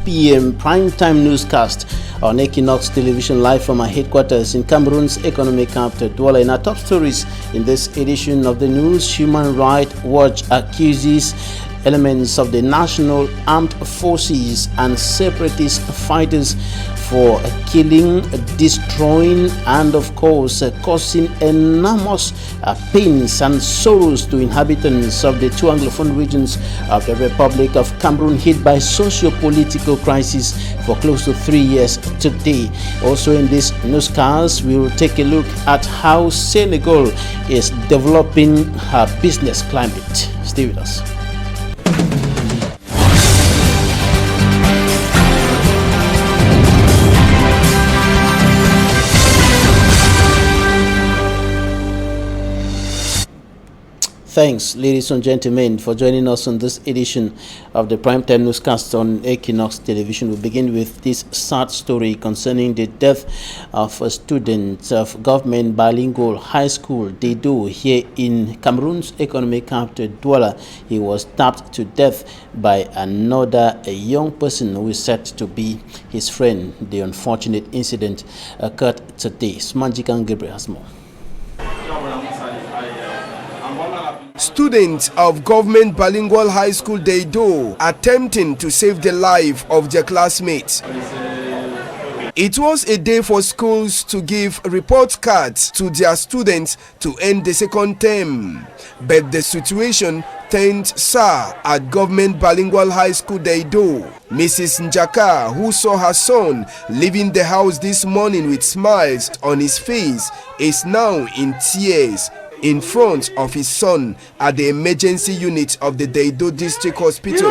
p.m. primetime newscast on Equinoxe television, live from our headquarters in Cameroon's economic capital, Douala. In our top stories in this edition of the news, Human Rights Watch accuses elements of the National Armed Forces and separatist fighters for killing, destroying, and of course causing enormous pains and sorrows to inhabitants of the two Anglophone regions of the Republic of Cameroon, hit by socio-political crisis for close to 3 years today. Also in this newscast, we will take a look at how Senegal is developing her business climate. Stay with us. Thanks, ladies and gentlemen, for joining us on this edition of the Primetime Newscast on Equinoxe Television. We begin with this sad story concerning the death of a student of Government Bilingual High School, Dedo, here in Cameroon's economic capital, Douala. He was stabbed to death by another young person who is said to be his friend. The unfortunate incident occurred today. Smanjikan Gabriel has more. Students of Government Bilingual High School Dedo attempting to save the life of their classmates. It was a day for schools to give report cards to their students to end the second term, but the situation turned sour at Government Bilingual High School Dedo. Mrs. Njaka, who saw her son leaving the house this morning with smiles on his face, is now in tears in front of his son at the emergency unit of the Dedo District Hospital.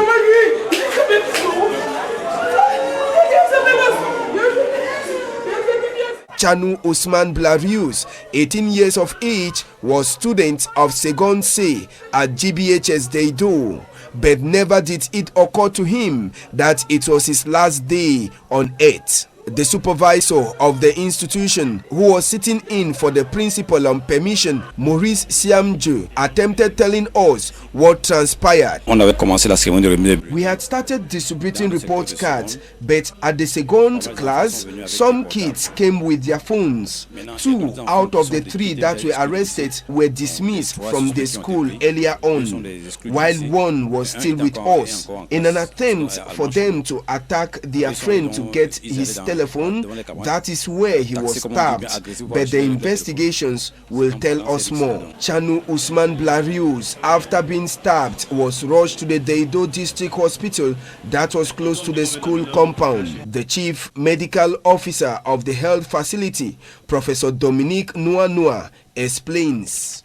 Chanu Usman Blarius, 18 years of age, was student of Second C at GBHS Dedo, but never did it occur to him that it was his last day on earth. The supervisor of the institution, who was sitting in for the principal on permission, Maurice Siamju, attempted telling us what transpired. We had started distributing report cards, but at the second class, some kids came with their phones. 2 out of the 3 that were arrested were dismissed from the school earlier on, while 1 was still with us. In an attempt for them to attack their friend to get his telephone, that is where he was stabbed, but the investigations will tell us more. Chanu Usman Blarius, after being stabbed, was rushed to the Dedo District Hospital that was close to the school compound. The chief medical officer of the health facility, Professor Dominique Noa, explains.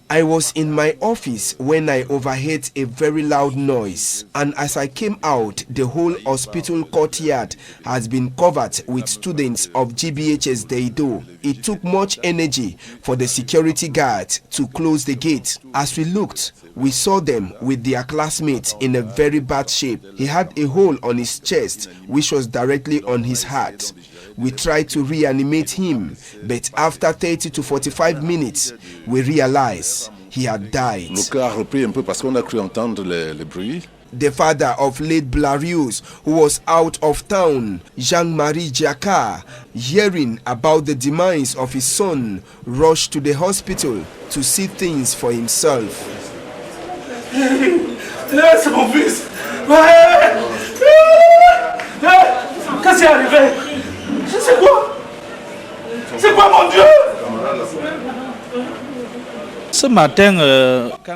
I was in my office when I overheard a very loud noise, and as I came out, the whole hospital courtyard has been covered with students of GBHS Dedo. It took much energy for the security guard to close the gate. As we looked, we saw them with their classmates in a very bad shape. He had a hole on his chest, which was directly on his heart. We tried to reanimate him, but after 30 to 45 minutes, we realized he had died. The father of late Blarius, who was out of town, Jean-Marie Jacquard, hearing about the demise of his son, rushed to the hospital to see things for himself. C'est mon fils. Qu'est-ce qui est arrivé? C'est quoi? C'est quoi, mon Dieu?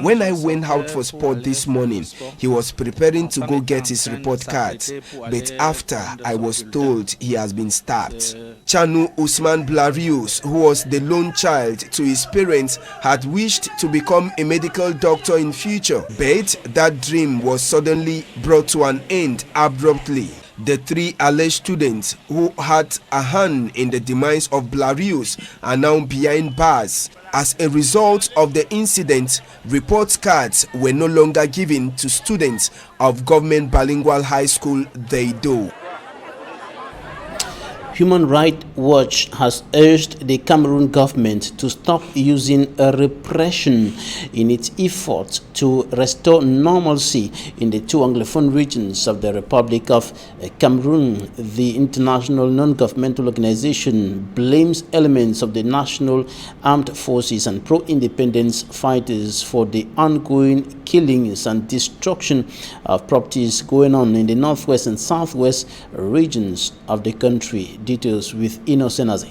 When I went out for sport this morning, he was preparing to go get his report cards, but after I was told he has been stabbed. Chanu Usman Blarius, who was the lone child to his parents, had wished to become a medical doctor in future, but that dream was suddenly brought to an end abruptly. The 3 alleged students who had a hand in the demise of Blarius are now behind bars. As a result of the incident, report cards were no longer given to students of Government Bilingual High School Dedo. Human Rights Watch has urged the Cameroon government to stop using repression in its efforts to restore normalcy in the two Anglophone regions of the Republic of Cameroon. The international non-governmental organization blames elements of the National Armed Forces and pro-independence fighters for the ongoing killings and destruction of properties going on in the northwest and southwest regions of the country. Details with Equinoxe.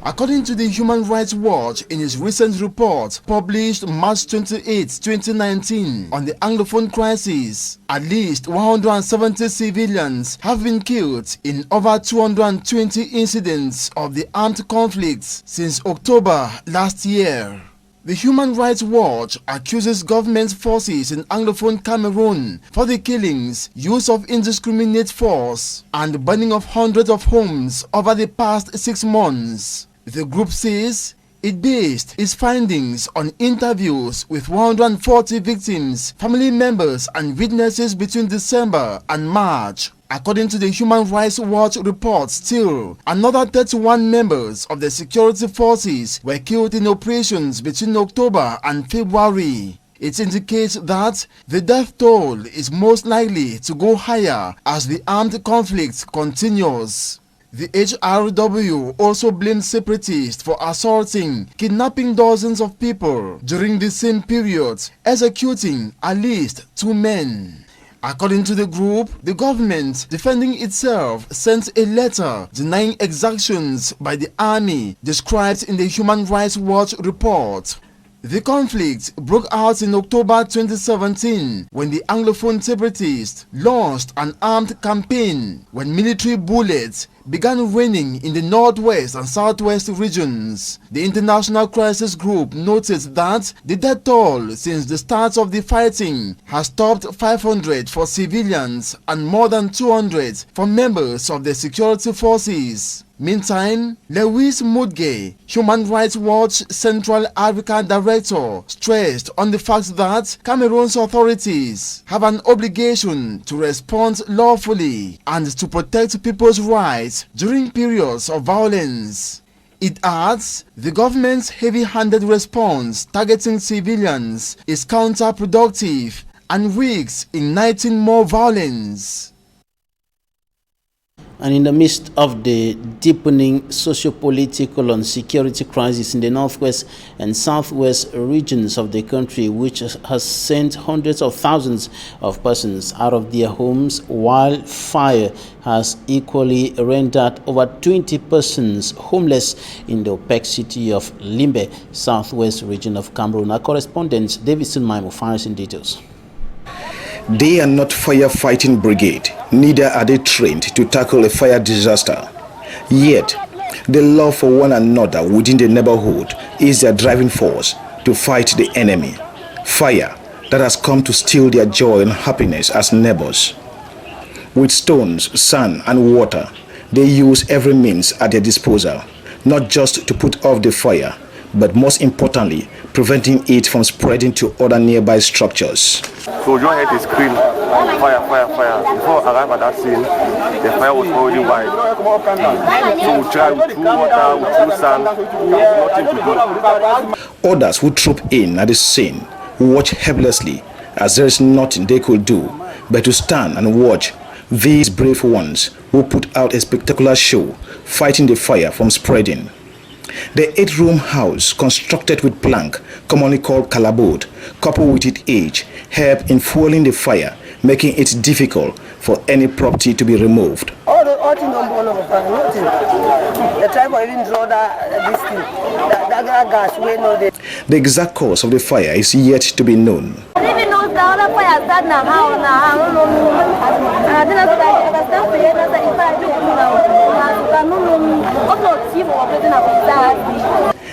According to the Human Rights Watch, in its recent report published March 28, 2019 on the Anglophone crisis, at least 170 civilians have been killed in over 220 incidents of the armed conflicts since October last year. The Human Rights Watch accuses government forces in Anglophone Cameroon for the killings, use of indiscriminate force, and burning of hundreds of homes over the past 6 months. The group says it based its findings on interviews with 140 victims, family members, and witnesses between December and March. According to the Human Rights Watch report, still, another 31 members of the security forces were killed in operations between October and February. It indicates that the death toll is most likely to go higher as the armed conflict continues. The HRW also blamed separatists for assaulting, kidnapping dozens of people during the same period, executing at least 2 men. According to the group, the government, defending itself, sent a letter denying exactions by the army described in the Human Rights Watch report. The conflict broke out in October 2017 when the Anglophone separatists launched an armed campaign when military bullets began raining in the northwest and southwest regions. The International Crisis Group noted that the death toll since the start of the fighting has topped 500 for civilians and more than 200 for members of the security forces. Meantime, Lewis Mudge, Human Rights Watch Central Africa Director, stressed on the fact that Cameroon's authorities have an obligation to respond lawfully and to protect people's rights during periods of violence. It adds, the government's heavy-handed response targeting civilians is counterproductive and risks igniting more violence. And in the midst of the deepening socio-political and security crisis in the northwest and southwest regions of the country, which has sent hundreds of thousands of persons out of their homes, while fire has equally rendered over 20 persons homeless in the opaque city of Limbe, southwest region of Cameroon. Our correspondent Davidson Maimo finds in details. They are not firefighting brigade, neither are they trained to tackle a fire disaster. Yet, the love for one another within the neighborhood is their driving force to fight the enemy. Fire that has come to steal their joy and happiness as neighbors. With stones, sand, and water, they use every means at their disposal, not just to put off the fire, but most importantly, preventing it from spreading to other nearby structures. So you heard the scream, fire, fire, fire. Before I arrived at that scene, the fire was already wide. So we tried with water, with sand, nothing to do. Others who troop in at the scene watch helplessly as there is nothing they could do but to stand and watch these brave ones who put out a spectacular show fighting the fire from spreading. The 8-room house, constructed with plank, commonly called calabode, coupled with its age, help in fueling the fire, making it difficult for any property to be removed. The tribe even draw this thing, that gas, we know that. The exact cause of the fire is yet to be known.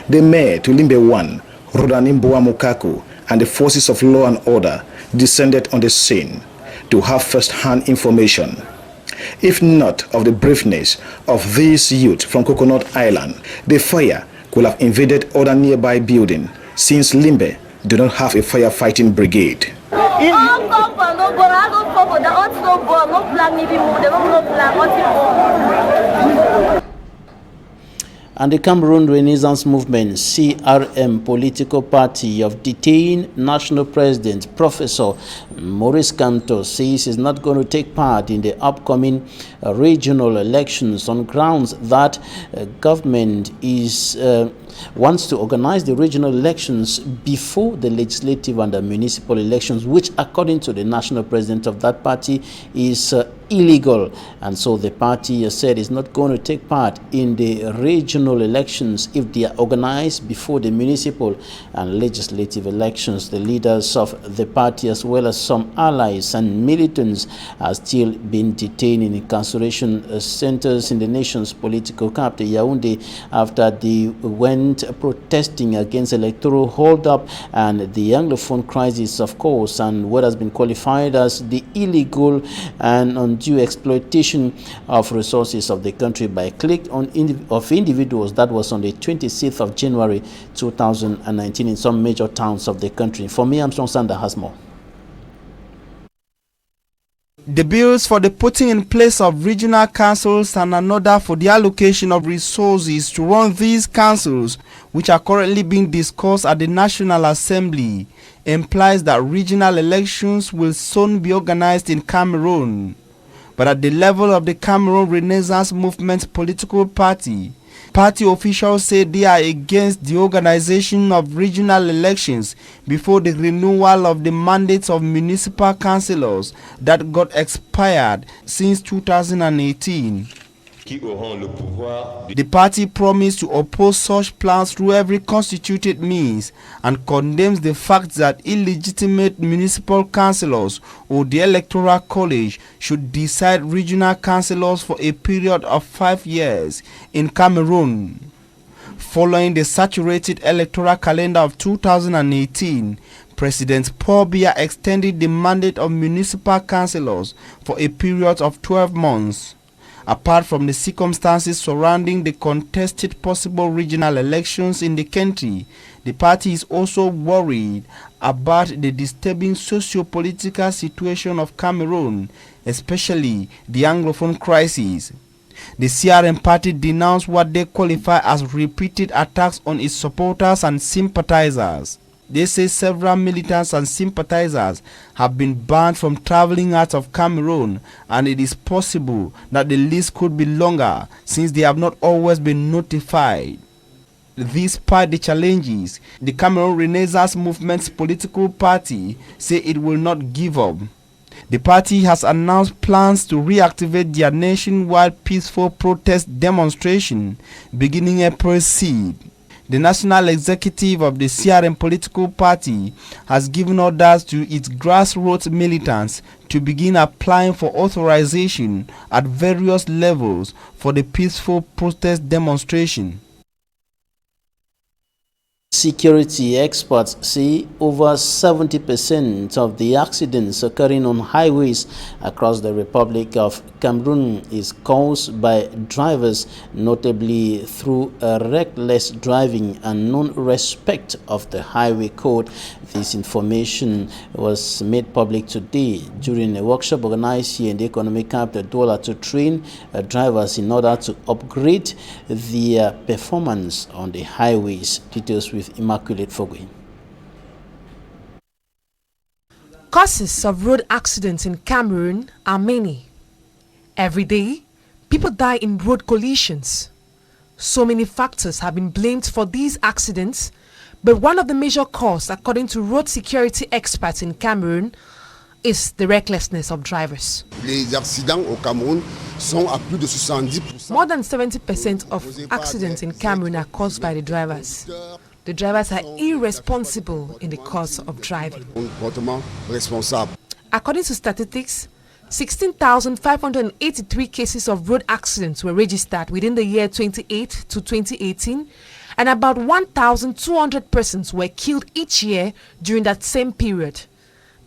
The mayor to Limbe 1, Rodanimboa Mokaku, and the forces of law and order descended on the scene to have first-hand information. If not of the braveness of these youth from Coconut Island, the fire could have invaded other nearby buildings, since Limbe do not have a firefighting brigade. Oh, come for no born. I don't come for the aunt no born. No plan me be move. They don't no plan. What And the Cameroon Renaissance Movement (CRM) political party of detained National President Professor Maurice Kamto says is not going to take part in the upcoming regional elections on grounds that government is wants to organize the regional elections before the legislative and the municipal elections, which according to the national president of that party is illegal. And so the party said is not going to take part in the regional elections if they are organized before the municipal and legislative elections. The leaders of the party as well as some allies and militants are still being detained in incarceration centers in the nation's political capital Yaoundé after they went protesting against electoral hold-up and the Anglophone crisis, of course, and what has been qualified as the illegal and undue exploitation of resources of the country by clique of individuals. That was on the 26th of January 2019 in some major towns of the country. For me, Armstrong Sander has more. The bills for the putting in place of regional councils and another for the allocation of resources to run these councils, which are currently being discussed at the National Assembly, implies that regional elections will soon be organized in Cameroon. But at the level of the Cameroon Renaissance Movement political party, party officials say they are against the organization of regional elections before the renewal of the mandates of municipal councillors that got expired since 2018. The party promised to oppose such plans through every constituted means and condemns the fact that illegitimate municipal councillors or the electoral college should decide regional councillors for a period of 5 years in Cameroon. Following the saturated electoral calendar of 2018, President Paul Biya extended the mandate of municipal councillors for a period of 12 months. Apart from the circumstances surrounding the contested possible regional elections in the country, the party is also worried about the disturbing socio-political situation of Cameroon, especially the Anglophone crisis. The CRM party denounced what they qualify as repeated attacks on its supporters and sympathizers. They say several militants and sympathizers have been banned from traveling out of Cameroon, and it is possible that the list could be longer since they have not always been notified. Despite the challenges, the Cameroon Renaissance Movement's political party say it will not give up. The party has announced plans to reactivate their nationwide peaceful protest demonstration beginning April 6th. The national executive of the CRM political party has given orders to its grassroots militants to begin applying for authorization at various levels for the peaceful protest demonstration. Security experts say over 70% of the accidents occurring on highways across the Republic of Cameroon is caused by drivers, notably through reckless driving and non-respect of the highway code. This information was made public today during a workshop organized here in the economic capital Douala to train drivers in order to upgrade their performance on the highways. Details with Immaculate Fogui. Causes of road accidents in Cameroon are many. Every day, people die in road collisions. So many factors have been blamed for these accidents, but one of the major causes, according to road security experts in Cameroon, is the recklessness of drivers. Les accidents au Cameroun sont à plus de 70%. More than 70% of accidents in Cameroon are caused by the drivers. The drivers are irresponsible in the course of driving. According to statistics, 16,583 cases of road accidents were registered within the year 2008 to 2018, and about 1,200 persons were killed each year during that same period.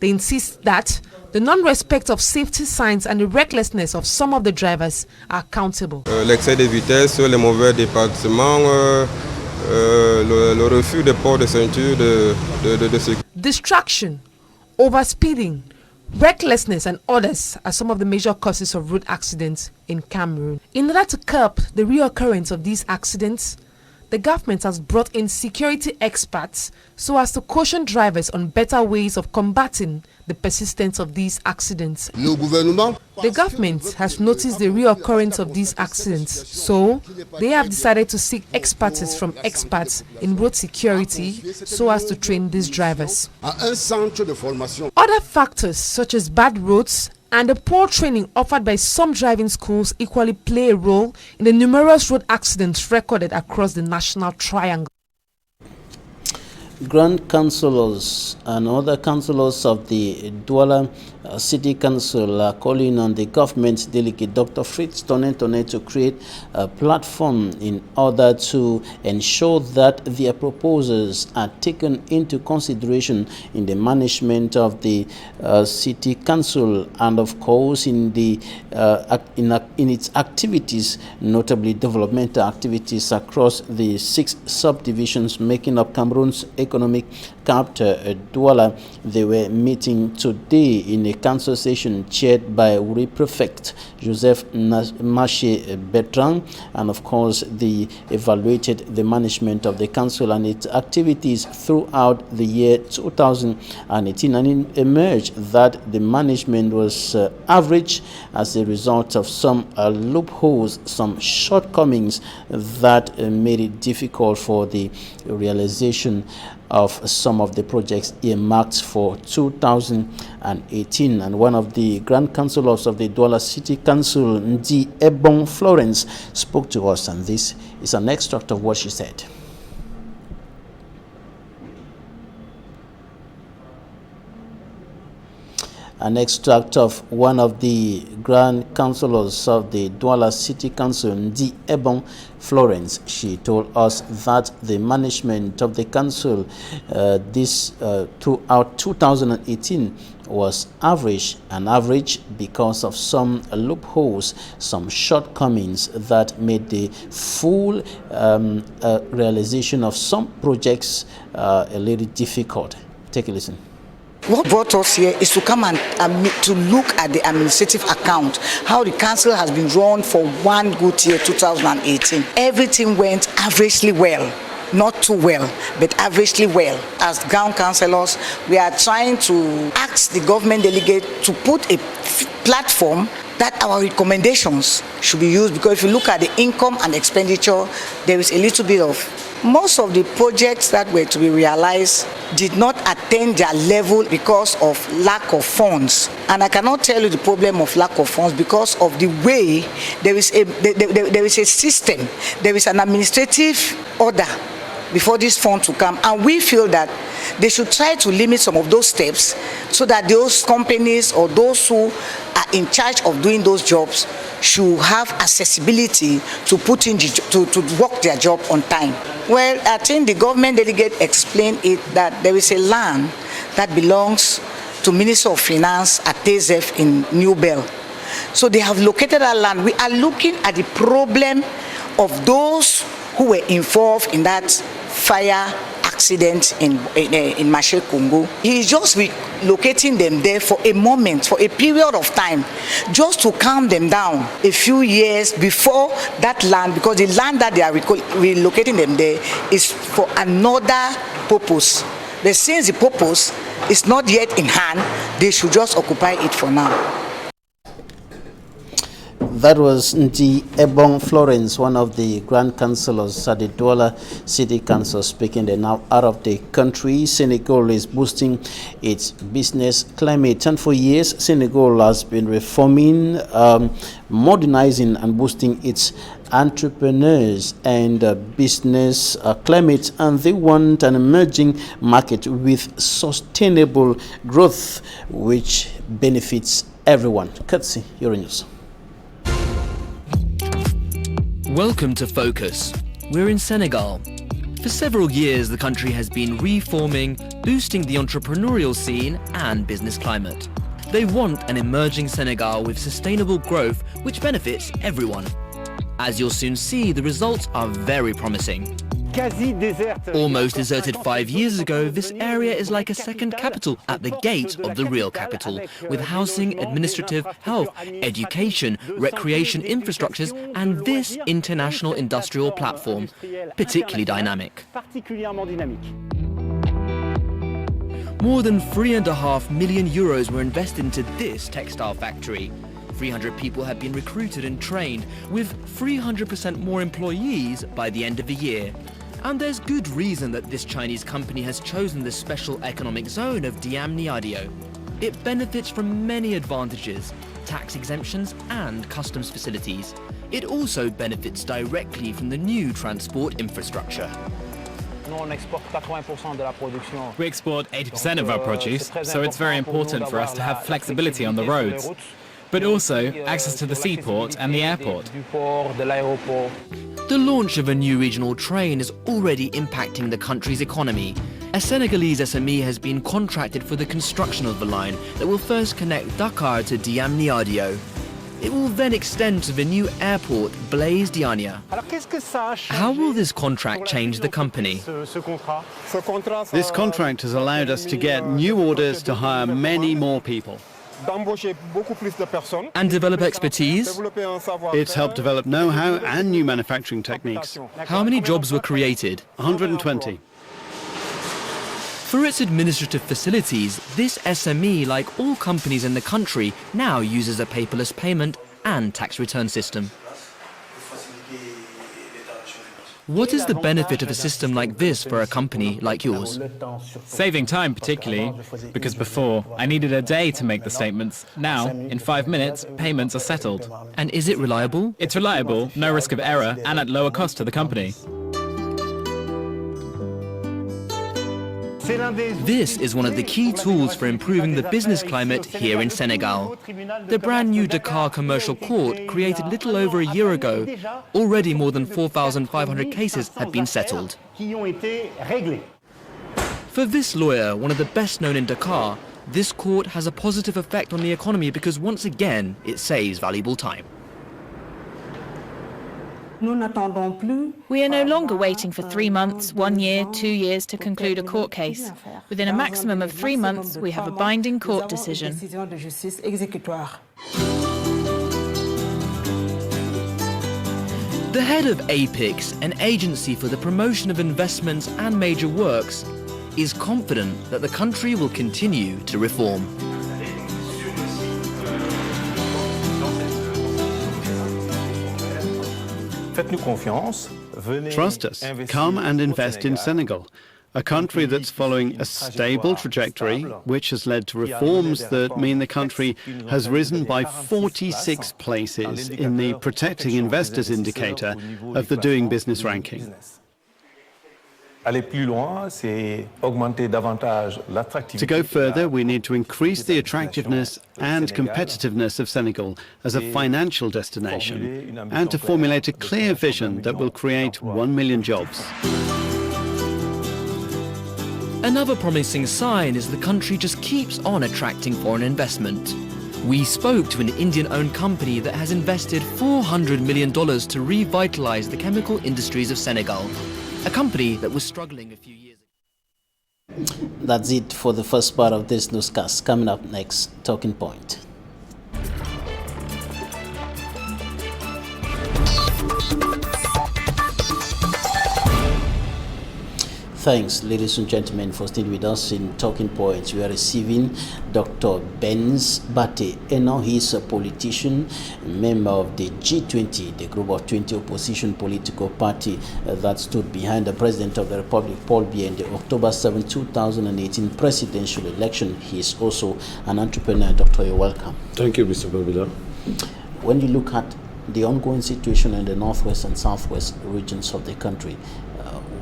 They insist that the non-respect of safety signs and the recklessness of some of the drivers are accountable. L'excès de vitesse, les mauvais départements, le refus de port de ceinture de sécurité. Distraction, Overspeeding, recklessness and others are some of the major causes of road accidents in Cameroon. In order to curb the reoccurrence of these accidents, the government has brought in security experts so as to caution drivers on better ways of combating the persistence of these accidents. The government has noticed the reoccurrence of these accidents, so they have decided to seek expertise from experts in road security so as to train these drivers. Other factors such as bad roads and the poor training offered by some driving schools equally play a role in the numerous road accidents recorded across the National Triangle. Grand councillors and other councillors of the Douala City Council are calling on the government delegate Dr. Fritz Tone to create a platform in order to ensure that their proposals are taken into consideration in the management of the City Council and of course in the in its activities, notably developmental activities across the 6 subdivisions making up Cameroon's economic capital, Douala. They were meeting today in a council session chaired by Uri Prefect Joseph Maché Bertrand, and of course they evaluated the management of the council and its activities throughout the year 2018, and it emerged that the management was average as a result of some loopholes, some shortcomings that made it difficult for the realization of some of the projects earmarked for 2018. And one of the Grand Councillors of the Douala City Council, Ndi Ebon Florence, spoke to us, and this is an extract of what she said. An extract of one of the Grand Councillors of the Douala City Council, Ndi Ebon Florence. She told us that the management of the council throughout 2018 was average because of some loopholes, some shortcomings that made the full realization of some projects a little difficult. Take a listen. What brought us here is to come and to look at the administrative account, how the council has been run for one good year, 2018. Everything went averagely well. Not too well, but averagely well. As ground councillors, we are trying to ask the government delegate to put a platform that our recommendations should be used, because if you look at the income and expenditure, there is a little bit of most of the projects that were to be realized did not attain their level because of lack of funds. And I cannot tell you the problem of lack of funds because of the way there is a system, there is an administrative order before this fund to come, and we feel that they should try to limit some of those steps so that those companies or those who are in charge of doing those jobs should have accessibility to put in to work their job on time. Well, I think the government delegate explained it that there is a land that belongs to Minister of Finance at TZF in New Bell. So they have located that land. We are looking at the problem of those who were involved in that fire accident in Maché Congo. He is just relocating them there for a moment, for a period of time, just to calm them down a few years before that land, because the land that they are relocating them there is for another purpose. But since the purpose is not yet in hand, they should just occupy it for now. That was Ndi Ebon Florence, one of the Grand Councillors at the Douala City Council, speaking. They're now out of the country. Senegal is boosting its business climate, and for years Senegal has been reforming, modernizing and boosting its entrepreneurs and business climate, and they want an emerging market with sustainable growth which benefits everyone. Katsi, your news. Welcome to Focus. We're in Senegal. For several years, the country has been reforming, boosting the entrepreneurial scene and business climate. They want an emerging Senegal with sustainable growth which benefits everyone. As you'll soon see, the results are very promising. Almost deserted 5 years ago, this area is like a second capital at the gate of the real capital, with housing, administrative, health, education, recreation infrastructures, and this international industrial platform, particularly dynamic. More than €3.5 million were invested into this textile factory. 300 people have been recruited and trained, with 300% more employees by the end of the year. And there's good reason that this Chinese company has chosen the special economic zone of Diamniadio. It benefits from many advantages, tax exemptions and customs facilities. It also benefits directly from the new transport infrastructure. We export 80% of our produce, so it's very important for us to have flexibility on the roads, but also access to the seaport and the airport. The launch of a new regional train is already impacting the country's economy. A Senegalese SME has been contracted for the construction of the line that will first connect Dakar to Diamniadio. It will then extend to the new airport, Blaise Diagne. How will this contract change the company? This contract has allowed us to get new orders to hire many more people. And develop expertise? It's helped develop know-how and new manufacturing techniques. How many jobs were created? 120. For its administrative facilities, this SME, like all companies in the country, now uses a paperless payment and tax return system. What is the benefit of a system like this for a company like yours? Saving time particularly, because before I needed a day to make the statements. Now, in 5 minutes, payments are settled. And is it reliable? It's reliable, no risk of error, and at lower cost to the company. This is one of the key tools for improving the business climate here in Senegal. The brand new Dakar Commercial Court, created little over a year ago, already more than 4,500 cases had been settled. For this lawyer, one of the best known in Dakar, this court has a positive effect on the economy because once again it saves valuable time. We are no longer waiting for 3 months, 1 year, 2 years to conclude a court case. Within a maximum of 3 months, we have a binding court decision. The head of APIX, an agency for the promotion of investments and major works, is confident that the country will continue to reform. Trust us. Come and invest in Senegal, a country that's following a stable trajectory, which has led to reforms that mean the country has risen by 46 places in the Protecting Investors indicator of the Doing Business ranking. To go further, we need to increase the attractiveness and competitiveness of Senegal as a financial destination and to formulate a clear vision that will create 1 million jobs. Another promising sign is the country just keeps on attracting foreign investment. We spoke to an Indian-owned company that has invested $400 million to revitalize the chemical industries of Senegal. A company that was struggling a few years ago. That's it for the first part of this newscast. Coming up next, Talking Point. Thanks, ladies and gentlemen, for staying with us in Talking Points. We are receiving Dr. Benz Bate. And now he is a politician, member of the G20, the group of 20 opposition political party that stood behind the President of the Republic, Paul Biya, in the October 7, 2018 presidential election. He is also an entrepreneur. Doctor, you're welcome. Thank you, Mr. Babila. When you look at the ongoing situation in the northwest and southwest regions of the country,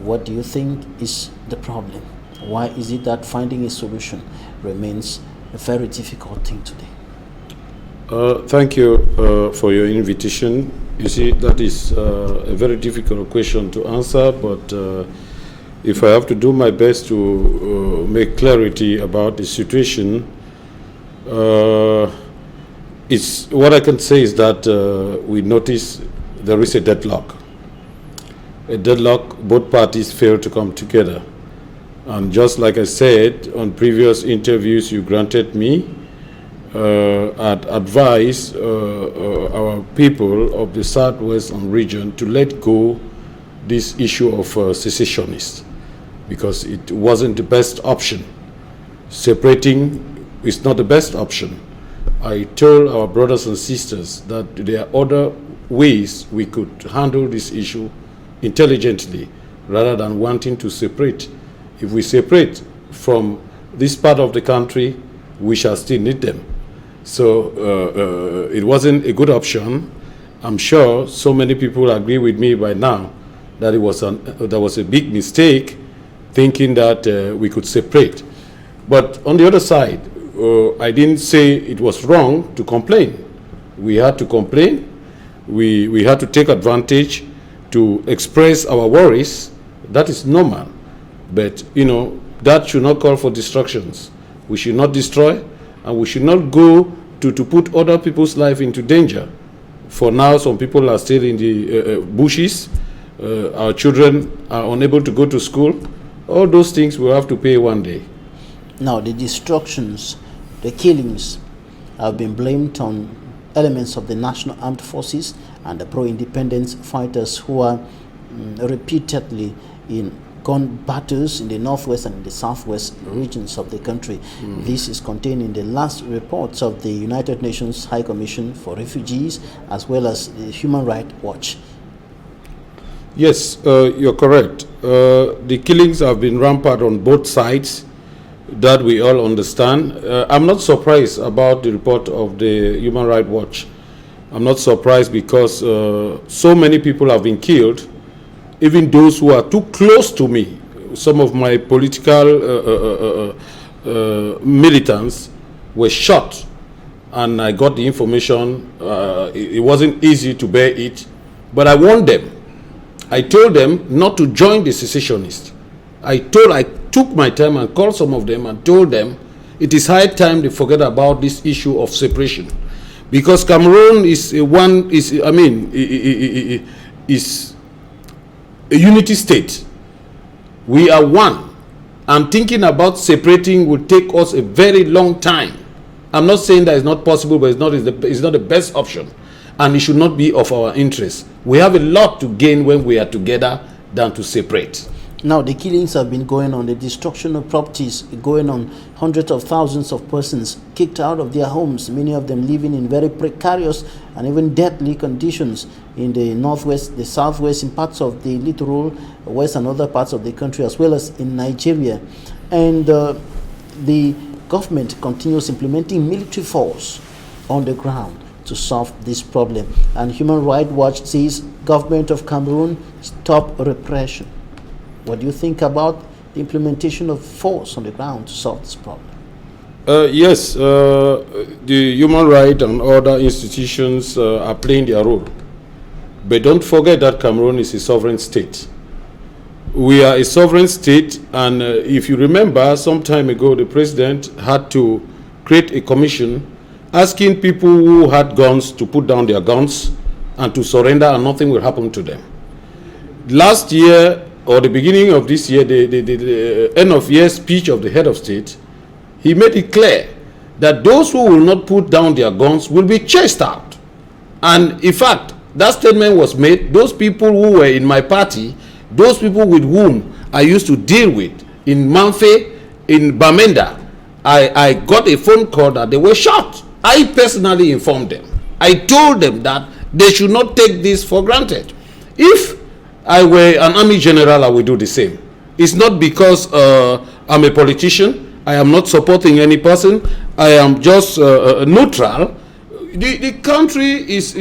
what do you think is the problem? Why is it that finding a solution remains a very difficult thing today? Thank you for your invitation. You see, that is a very difficult question to answer, but if I have to do my best to make clarity about the situation, what I can say is that we notice there is a deadlock. a deadlock. Both parties failed to come together. And just like I said on previous interviews you granted me, I'd advise our people of the Southwestern region to let go this issue of secessionists, because it wasn't the best option. Separating is not the best option. I told our brothers and sisters that there are other ways we could handle this issue intelligently rather than wanting to separate. If we separate from this part of the country, we shall still need them. So it wasn't a good option. I'm sure so many people agree with me by now that it was that was a big mistake thinking that we could separate. But on the other side, I didn't say it was wrong to complain. We had to complain. We had to take advantage to express our worries. That is normal. But, you know, that should not call for destructions. We should not destroy, and we should not go to put other people's life into danger. For now, some people are still in the bushes. Our children are unable to go to school. All those things we'll have to pay one day. Now, the destructions, the killings have been blamed on elements of the National Armed Forces and the pro-independence fighters who are repeatedly in gun battles in the northwest and in the southwest regions of the country. This is contained in the last reports of the United Nations High Commission for Refugees as well as the Human Rights Watch. Yes, you're correct. The killings have been rampant on both sides. That we all understand. I'm not surprised about the report of the Human Rights Watch. I'm not surprised because so many people have been killed, even those who are too close to me. Some of my political militants were shot, and I got the information. It wasn't easy to bear it, but I warned them. I told them not to join the secessionists. I took my time and called some of them and told them it is high time they forget about this issue of separation, because Cameroon is a unity state. We are one, and thinking about separating will take us a very long time. I'm not saying that it's not possible, but it's not the best option, and it should not be of our interest. We have a lot to gain when we are together than to separate. Now, the killings have been going on, the destruction of properties going on, hundreds of thousands of persons kicked out of their homes, many of them living in very precarious and even deadly conditions in the northwest, the southwest, in parts of the littoral west and other parts of the country, as well as in Nigeria. And the government continues implementing military force on the ground to solve this problem. And Human Rights Watch says, government of Cameroon, stop repression. What do you think about the implementation of force on the ground to solve this problem? Yes, the human rights and other institutions are playing their role. But don't forget that Cameroon is a sovereign state. We are a sovereign state, and if you remember, some time ago, the president had to create a commission asking people who had guns to put down their guns and to surrender, and nothing will happen to them. Last year, or the beginning of this year, the end of year speech of the head of state, he made it clear that those who will not put down their guns will be chased out. And in fact, that statement was made, those people who were in my party, those people with whom I used to deal with in Manfe, in Bamenda, I got a phone call that they were shot. I personally informed them. I told them that they should not take this for granted. If I were an army general, I would do the same. It's not because I'm a politician. I am not supporting any person. I am just neutral. The country is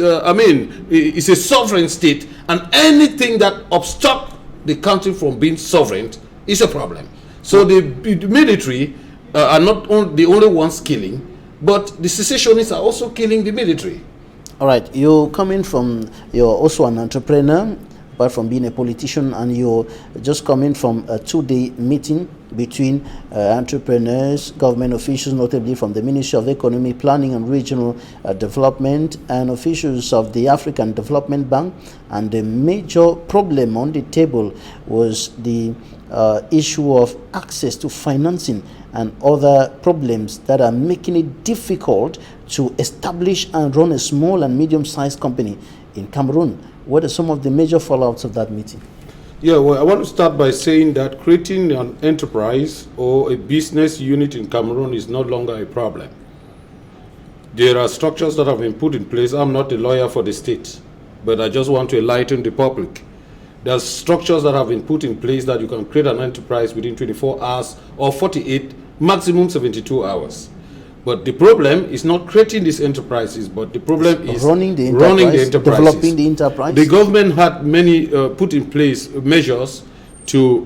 a sovereign state, and anything that obstructs the country from being sovereign is a problem. So the military are not the only ones killing, but the secessionists are also killing the military. All right, you're also an entrepreneur. apart from being a politician, and you're just coming from a 2-day meeting between entrepreneurs, government officials, notably from the Ministry of Economy, Planning and Regional Development, and officials of the African Development Bank. And the major problem on the table was the issue of access to financing and other problems that are making it difficult to establish and run a small and medium-sized company in Cameroon. What are some of the major fallouts of that meeting? Yeah, well, I want to start by saying that creating an enterprise or a business unit in Cameroon is no longer a problem. There are structures that have been put in place. I'm not a lawyer for the state, but I just want to enlighten the public. There are structures that have been put in place that you can create an enterprise within 24 hours or 48, maximum 72 hours. But the problem is not creating these enterprises, but the problem is running the enterprises, developing the enterprise. The government had many put in place measures to,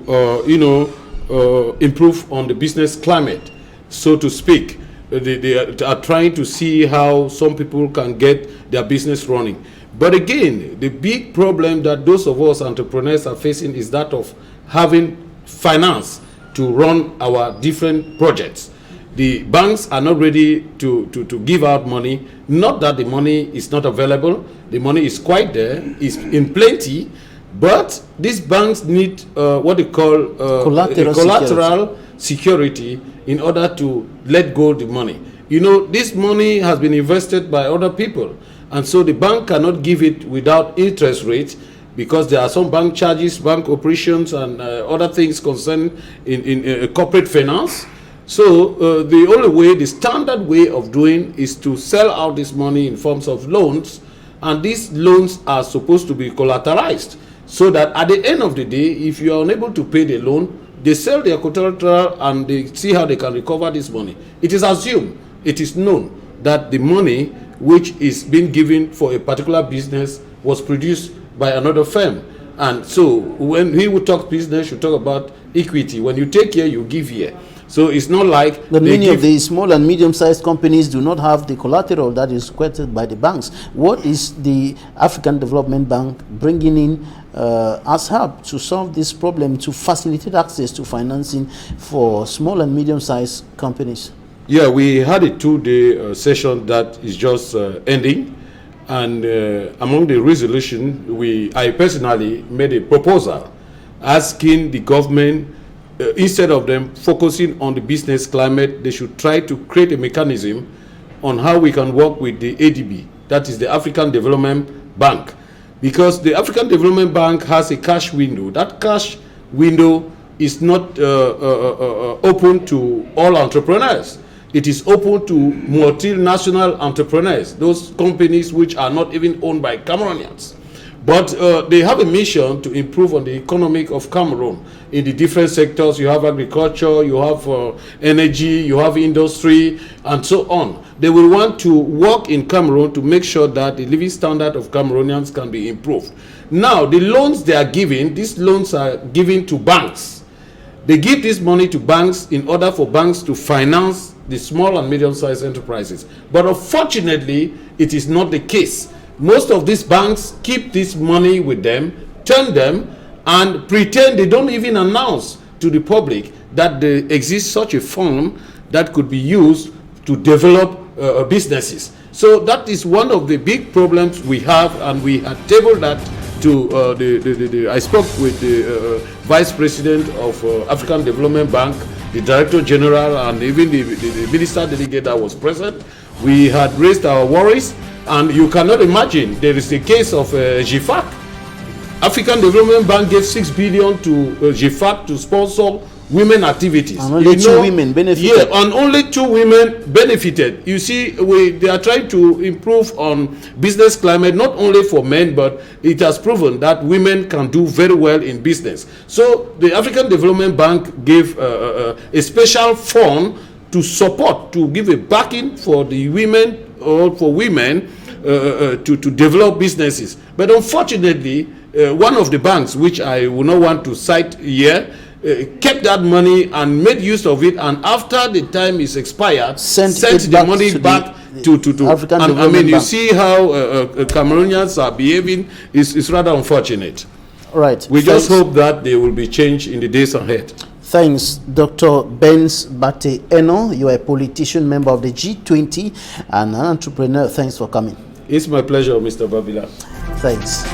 improve on the business climate, so to speak. They are trying to see how some people can get their business running. But again, the big problem that those of us entrepreneurs are facing is that of having finance to run our different projects. The banks are not ready to give out money. Not that the money is not available. The money is quite there, is in plenty, but these banks need what they call collateral security in order to let go the money. You know, this money has been invested by other people, and so the bank cannot give it without interest rate, because there are some bank charges, bank operations, and other things concerned in corporate finance. So the only way, the standard way of doing is to sell out this money in forms of loans, and these loans are supposed to be collateralized, so that at the end of the day, if you are unable to pay the loan, they sell their collateral and they see how they can recover this money. It is assumed, it is known that the money which is being given for a particular business was produced by another firm. And so when we would talk business, you talk about equity. When you take here, you give here. So it's not like... But many of the small and medium-sized companies do not have the collateral that is requested by the banks. What is the African Development Bank bringing in as help to solve this problem, to facilitate access to financing for small and medium-sized companies? Yeah, we had a 2-day session that is just ending. And among the resolution, I personally made a proposal asking the government, instead of them focusing on the business climate, they should try to create a mechanism on how we can work with the ADB, that is the African Development Bank. Because the African Development Bank has a cash window. That cash window is not open to all entrepreneurs. It is open to multinational entrepreneurs, those companies which are not even owned by Cameroonians. But they have a mission to improve on the economic of Cameroon in the different sectors. You have agriculture, you have energy, you have industry, and so on. They will want to work in Cameroon to make sure that the living standard of Cameroonians can be improved. Now, the loans they are giving, these loans are given to banks. They give this money to banks in order for banks to finance the small and medium-sized enterprises. But unfortunately, it is not the case. Most of these banks keep this money with them, turn them, and pretend they don't even announce to the public that there exists such a fund that could be used to develop businesses. So that is one of the big problems we have, and we had tabled that to I spoke with the Vice President of African Development Bank, the Director General, and even the Minister Delegate that was present. We had raised our worries. And you cannot imagine, there is a case of GFAC. African Development Bank gave 6 billion to GFAC to sponsor women activities. And only 2 women benefited. Yeah, and only 2 women benefited. You see, they are trying to improve on business climate, not only for men, but it has proven that women can do very well in business. So the African Development Bank gave a special fund to support, to give a backing for the women, or for women to develop businesses. But unfortunately, one of the banks, which I will not want to cite here, kept that money and made use of it, and after the time is expired, sent the money back to African Development Bank. You see how Cameroonians are behaving is rather unfortunate. Right. We just hope that there will be change in the days ahead. Thanks, Dr. Benz Bate Eno. You are a politician, member of the G20, and an entrepreneur. Thanks for coming. It's my pleasure, Mr. Babila. Thanks.